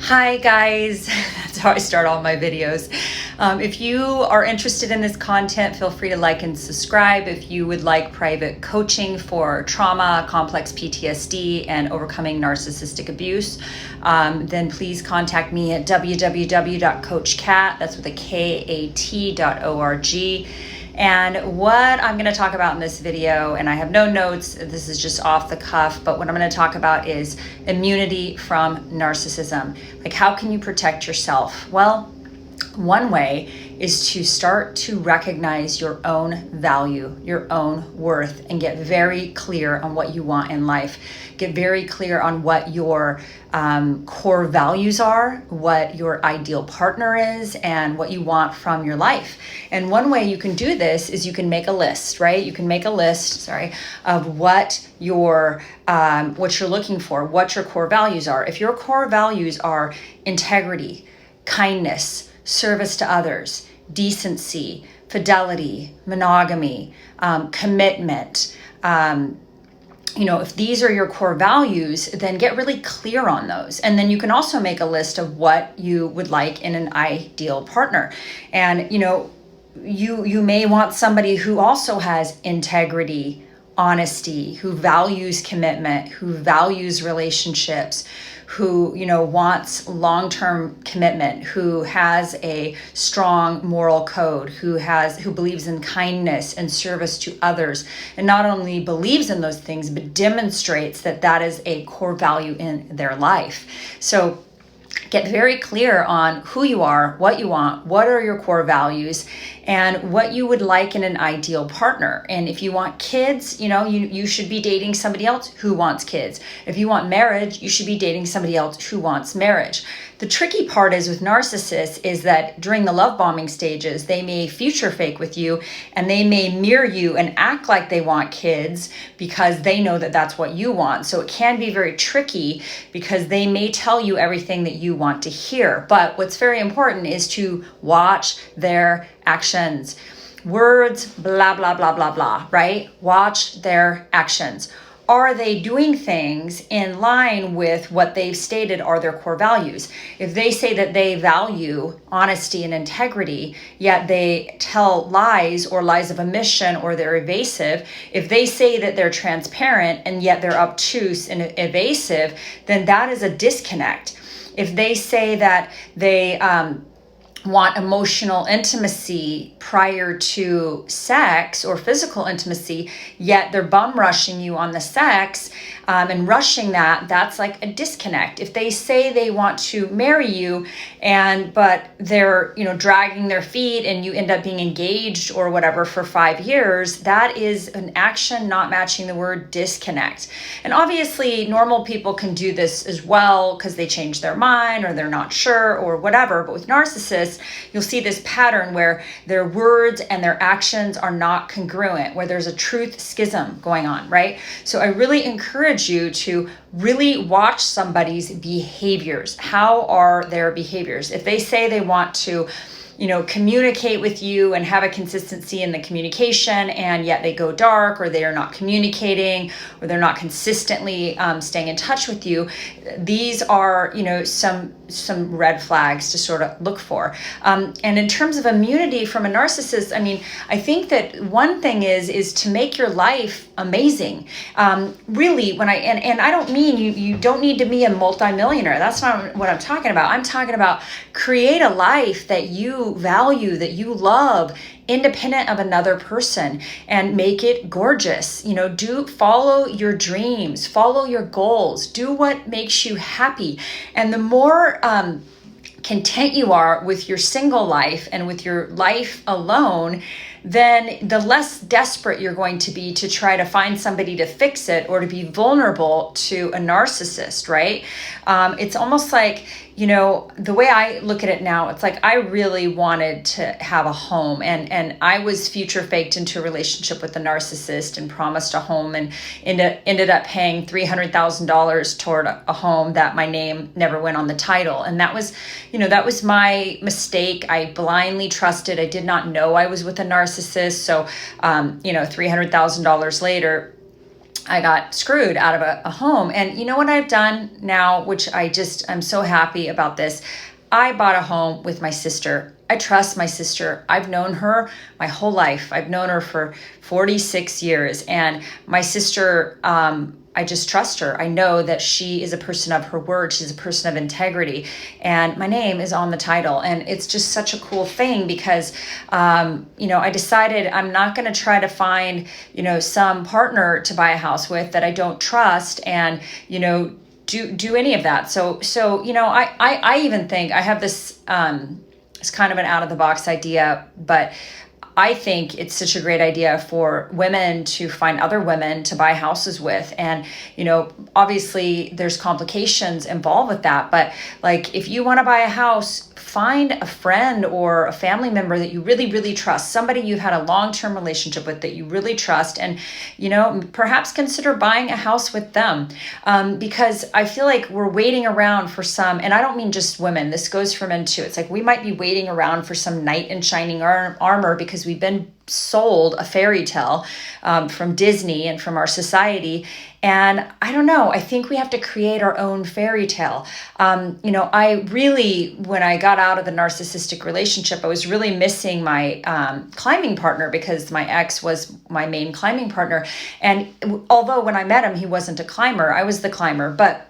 Hi guys, that's how I start all my videos. If you are interested in this content, feel free to like and subscribe. If you would like private coaching for trauma, complex PTSD, and overcoming narcissistic abuse, then please contact me at www.coachkat, that's with a KAT.org. And what I'm going to talk about in this video, and I have no notes, this is just off the cuff, but what I'm going to talk about is immunity from narcissism. Like, how can you protect yourself? Well, one way is to start to recognize your own value, your own worth, and get very clear on what you want in life. Get very clear on what your core values are, what your ideal partner is, and what you want from your life. And one way you can do this is you can make a list, right? You can make a list, of what you're looking for, what your core values are. If your core values are integrity, kindness, service to others, decency, fidelity, monogamy, commitment, if these are your core values, then get really clear on those. And then you can also make a list of what you would like in an ideal partner. And, you may want somebody who also has integrity, honesty, who values commitment, who values relationships, who wants long-term commitment, who has a strong moral code, who believes in kindness and service to others, and not only believes in those things but demonstrates that is a core value in their life. So get very clear on who you are, what you want, what are your core values, and what you would like in an ideal partner. And if you want kids, you should be dating somebody else who wants kids. If you want marriage, you should be dating somebody else who wants marriage. The tricky part is with narcissists is that during the love bombing stages, they may future fake with you and they may mirror you and act like they want kids because they know that that's what you want. So it can be very tricky because they may tell you everything that you want to hear. But what's very important is to watch their actions. Words, blah, blah, blah, blah, blah, right? Watch their actions. Are they doing things in line with what they've stated are their core values? If they say that they value honesty and integrity, yet they tell lies or lies of omission or they're evasive, if they say that they're transparent and yet they're obtuse and evasive, then that is a disconnect. If they say that they want emotional intimacy prior to sex or physical intimacy, yet they're bum rushing you on the sex and rushing that's like a disconnect. If they say they want to marry you but they're dragging their feet and you end up being engaged or whatever for 5 years, that is an action not matching the word disconnect. And obviously normal people can do this as well because they change their mind or they're not sure or whatever. But with narcissists, you'll see this pattern where their words and their actions are not congruent, where there's a truth schism going on, right? So I really encourage you to really watch somebody's behaviors. How are their behaviors? If they say they want to communicate with you and have a consistency in the communication, and yet they go dark, or they are not communicating, or they're not consistently staying in touch with you, these are some red flags to sort of look for. And in terms of immunity from a narcissist, I think that one thing is to make your life amazing. Really, and I don't mean you don't need to be a multimillionaire. That's not what I'm talking about. I'm talking about create a life that you value, that you love, independent of another person, and make it gorgeous. Follow your dreams, follow your goals, do what makes you happy. And the more content you are with your single life and with your life alone, then the less desperate you're going to be to try to find somebody to fix it or to be vulnerable to a narcissist, right? It's almost like, the way I look at it now, it's like I really wanted to have a home, and I was future faked into a relationship with a narcissist and promised a home and ended up paying $300,000 toward a home that my name never went on the title. And that was my mistake. I blindly trusted. I did not know I was with a narcissist. So, $300,000 later, I got screwed out of a home. And you know what I've done now, which I'm so happy about this. I bought a home with my sister. I trust my sister. I've known her my whole life. I've known her for 46 years. And my sister, I just trust her. I know that she is a person of her word. She's a person of integrity. And my name is on the title. And it's just such a cool thing because, I decided I'm not going to try to find, some partner to buy a house with that I don't trust and, do any of that. So, I even think I have this, it's kind of an out of the box idea, but I think it's such a great idea for women to find other women to buy houses with. And, obviously there's complications involved with that. But like, if you want to buy a house, find a friend or a family member that you really, really trust, somebody you've had a long-term relationship with that you really trust, and, perhaps consider buying a house with them. Because I feel like we're waiting around for some, and I don't mean just women, this goes for men too. It's like we might be waiting around for some knight in shining armor because we've been sold a fairy tale from Disney and from our society. And I don't know, I think we have to create our own fairy tale. I really, when I got out of the narcissistic relationship, I was really missing my climbing partner because my ex was my main climbing partner. And although when I met him, he wasn't a climber, I was the climber. But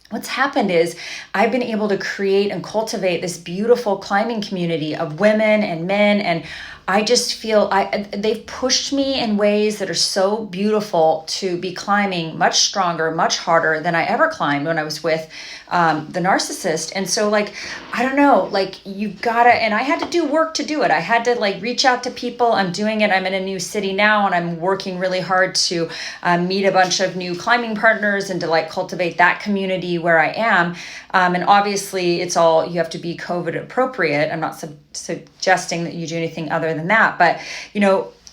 what's happened is I've been able to create and cultivate this beautiful climbing community of women and men, and I just feel they've pushed me in ways that are so beautiful to be climbing much stronger, much harder than I ever climbed when I was with the narcissist. And so I don't know, you've gotta, and I had to do work to do it. I had to reach out to people. I'm doing it. I'm in a new city now, and I'm working really hard to meet a bunch of new climbing partners and to cultivate that community where I am. And obviously it's all, you have to be COVID appropriate. I'm not suggesting that you do anything other than that, but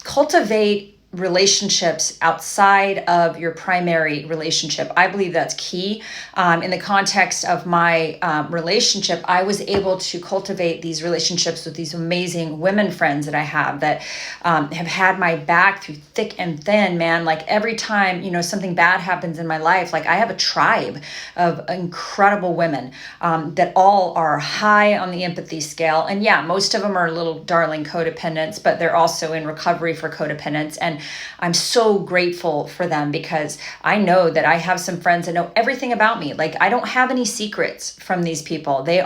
cultivate relationships outside of your primary relationship. I believe that's key. In the context of my relationship, I was able to cultivate these relationships with these amazing women friends that I have that have had my back through thick and thin, man. Every time, something bad happens in my life, I have a tribe of incredible women that all are high on the empathy scale. And yeah, most of them are little darling codependents, but they're also in recovery for codependence. And I'm so grateful for them because I know that I have some friends that know everything about me. I don't have any secrets from these people. They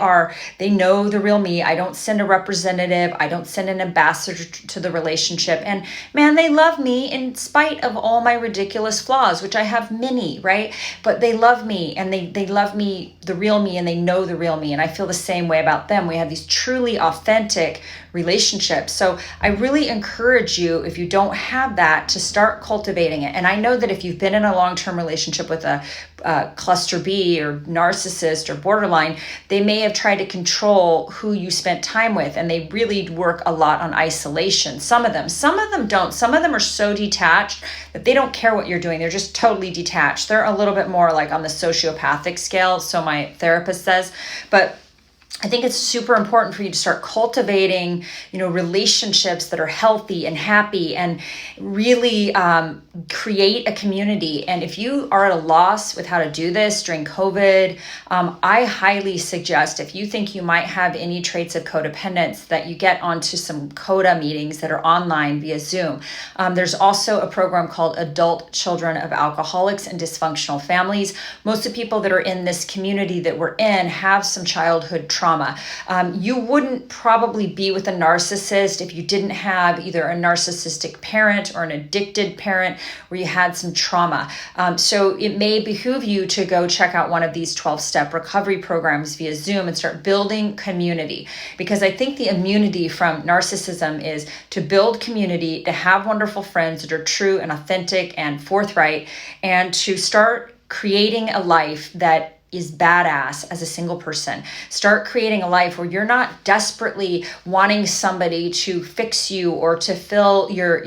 know the real me. I don't send a representative. I don't send an ambassador to the relationship. And man, they love me in spite of all my ridiculous flaws, which I have many, right? But they love me, and they love me, the real me, and they know the real me. And I feel the same way about them. We have these truly authentic relationships. So I really encourage you, if you don't have that, to start cultivating it. And I know that if you've been in a long-term relationship with a cluster B or narcissist or borderline, they may have tried to control who you spent time with, and they really work a lot on isolation. Some of them don't. Some of them are so detached that they don't care what you're doing. They're just totally detached. They're a little bit more on the sociopathic scale, so my therapist says. But I think it's super important for you to start cultivating, relationships that are healthy and happy, and really create a community. And if you are at a loss with how to do this during COVID, I highly suggest, if you think you might have any traits of codependence, that you get onto some CODA meetings that are online via Zoom. There's also a program called Adult Children of Alcoholics and Dysfunctional Families. Most of the people that are in this community that we're in have some childhood trauma. You wouldn't probably be with a narcissist if you didn't have either a narcissistic parent or an addicted parent where you had some trauma. So it may behoove you to go check out one of these 12-step recovery programs via Zoom and start building community. Because I think the immunity from narcissism is to build community, to have wonderful friends that are true and authentic and forthright, and to start creating a life that is badass as a single person. Start creating a life where you're not desperately wanting somebody to fix you or to fill your,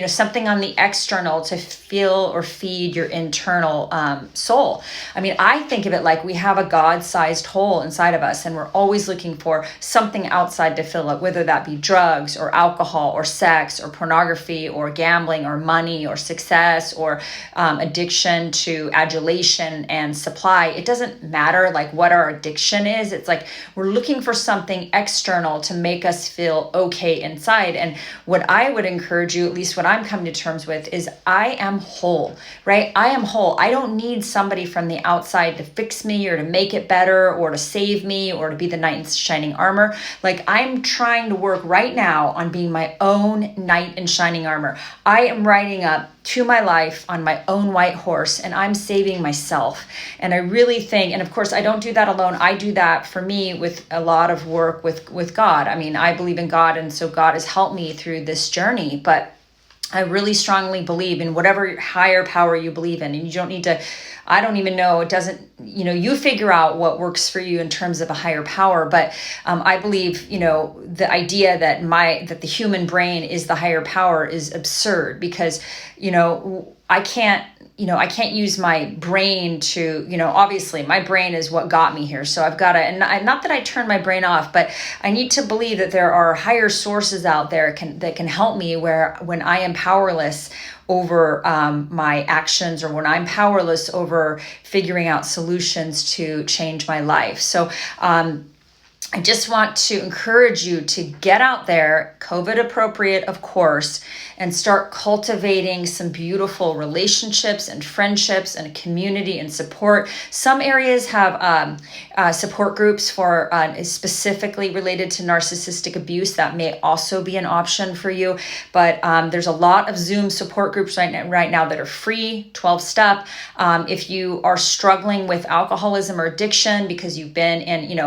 something on the external to feel or feed your internal soul. I mean, I think of it like we have a God-sized hole inside of us, and we're always looking for something outside to fill it, whether that be drugs or alcohol or sex or pornography or gambling or money or success or addiction to adulation and supply. It doesn't matter like what our addiction is. It's like we're looking for something external to make us feel okay inside. And what I would encourage you, at least what I'm coming to terms with, is I am whole, right? I am whole. I don't need somebody from the outside to fix me or to make it better or to save me or to be the knight in shining armor. Like, I'm trying to work right now on being my own knight in shining armor. I am riding up to my life on my own white horse, and I'm saving myself. And I really think, and of course I don't do that alone. I do that for me with a lot of work with God. I mean, I believe in God, and so God has helped me through this journey, but I really strongly believe in whatever higher power you believe in. And you don't need to, I don't even know, it doesn't, you figure out what works for you in terms of a higher power. But I believe, the idea that the human brain is the higher power is absurd, because, I can't use my brain to, obviously my brain is what got me here. So I've got to, and not that I turn my brain off, but I need to believe that there are higher sources out there that can help me when I am powerless over my actions, or when I'm powerless over figuring out solutions to change my life. So, I just want to encourage you to get out there, COVID appropriate, of course, and start cultivating some beautiful relationships and friendships and community and support. Some areas have support groups for specifically related to narcissistic abuse. That may also be an option for you. But there's a lot of Zoom support groups right now that are free, 12-step. If you are struggling with alcoholism or addiction because you've been in,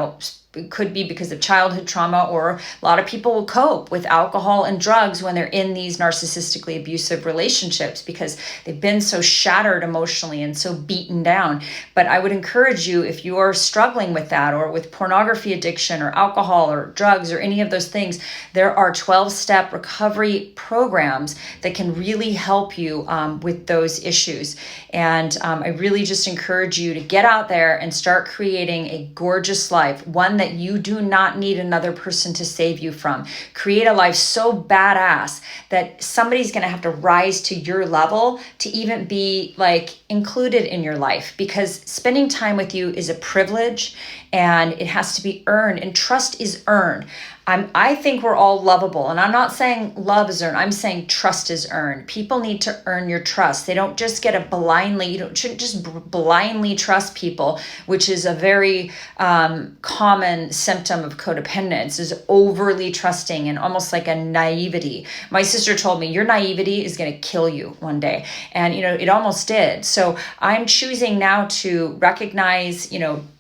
it could be because of childhood trauma, or a lot of people will cope with alcohol and drugs when they're in these narcissistically abusive relationships because they've been so shattered emotionally and so beaten down. But I would encourage you, if you are struggling with that, or with pornography addiction or alcohol or drugs or any of those things, there are 12-step recovery programs that can really help you with those issues. And I really just encourage you to get out there and start creating a gorgeous life, one that you do not need another person to save you from. Create a life so badass that somebody's going to have to rise to your level to even be like included in your life, because spending time with you is a privilege and it has to be earned, and trust is earned. I think we're all lovable, and I'm not saying love is earned. I'm saying trust is earned. People need to earn your trust. They don't just shouldn't just blindly trust people, which is a very common symptom of codependence, is overly trusting and almost like a naivety. My sister told me, your naivety is going to kill you one day. And, it almost did. So I'm choosing now to recognize,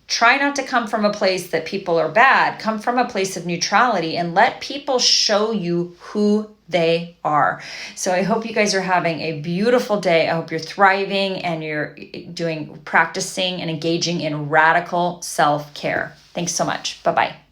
try not to come from a place that people are bad. Come from a place of neutrality and let people show you who they are. So I hope you guys are having a beautiful day. I hope you're thriving and you're practicing and engaging in radical self-care. Thanks so much. Bye-bye.